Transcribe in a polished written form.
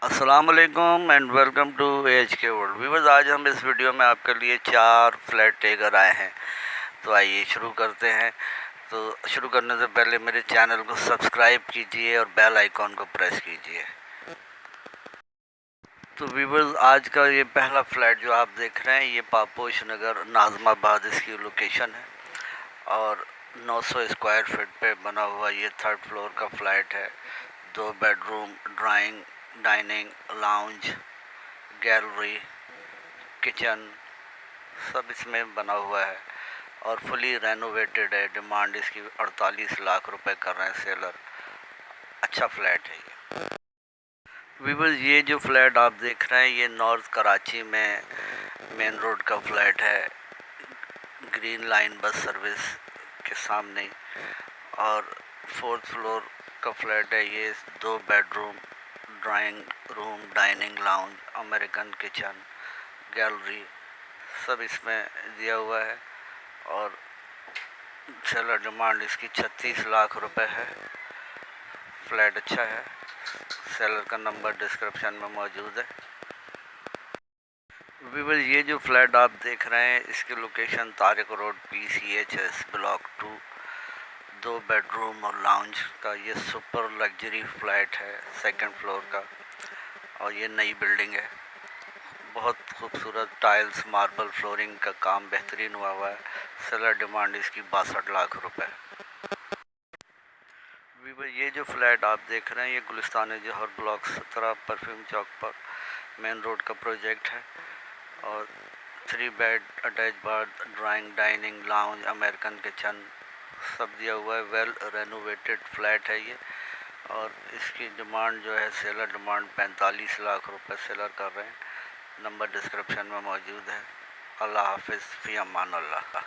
अस्सलाम वालेकुम and welcome to H के वर्ल्ड व्यूअर्स। आज हम इस वीडियो में आपके लिए 4 फ्लैट लेकर आए हैं। तो आइए शुरू करते हैं। तो शुरू करने से पहले मेरे चैनल को सब्सक्राइब कीजिए और बेल आइकॉन को प्रेस कीजिए। तो व्यूअर्स, आज का ये पहला फ्लैट जो आप देख रहे हैं ये पापोश नगर नाज़माबाद इसकी लोकेशन है और 900 स्क्वायर फीट पे बना हुआ ये 3rd फ्लोर का फ्लैट है। 2 bedroom, drawing, dining, lounge, gallery, kitchen सब इसमें बना हुआ है और फुली रेनोवेटेड है। डिमांड इसकी 48 लाख रुपए कर रहे हैं सेलर। अच्छा फ्लैट है ये। व्यूअर्स, ये जो फ्लैट आप देख रहे हैं ये नॉर्थ कराची में मेन रोड का फ्लैट है, ग्रीन लाइन बस सर्विस के सामने, और 4th फ्लोर का फ्लैट है ये। 2 bedroom, drawing room, dining lounge, American kitchen, gallery सब इसमें दिया हुआ है और सेलर डिमांड इसकी 36 लाख रुपए है। फ्लैट अच्छा है। सेलर का नंबर डिस्क्रिप्शन में मौजूद है। व्यूअर्स, ये जो फ्लैट आप देख रहे हैं इसकी location Tariq road PCHS block 2, 2 bedroom और लाउंज का ये सुपर लग्जरी फ्लैट है 2nd फ्लोर का और ये नई बिल्डिंग है। बहुत खूबसूरत टाइल्स, मार्बल फ्लोरिंग का काम बेहतरीन हुआ है। सेलर डिमांड इसकी 62 लाख रुपए। ये जो फ्लैट आप देख रहे हैं ये गुलिस्तान जौहर ब्लॉक 17 परफ्यूम चौक पर मेन रोड का प्रोजेक्ट है और 3 bed, attach bath, drawing, dining, lounge, American kitchen सब दिया हुआ है। वेल रेनोवेटेड फ्लैट है ये और इसकी डिमांड जो है सेलर डिमांड 45 लाख रुपए सेलर कर रहे हैं। नंबर डिस्क्रिप्शन में मौजूद है। अल्लाह हाफिज़, फ़ी अमान अल्लाह।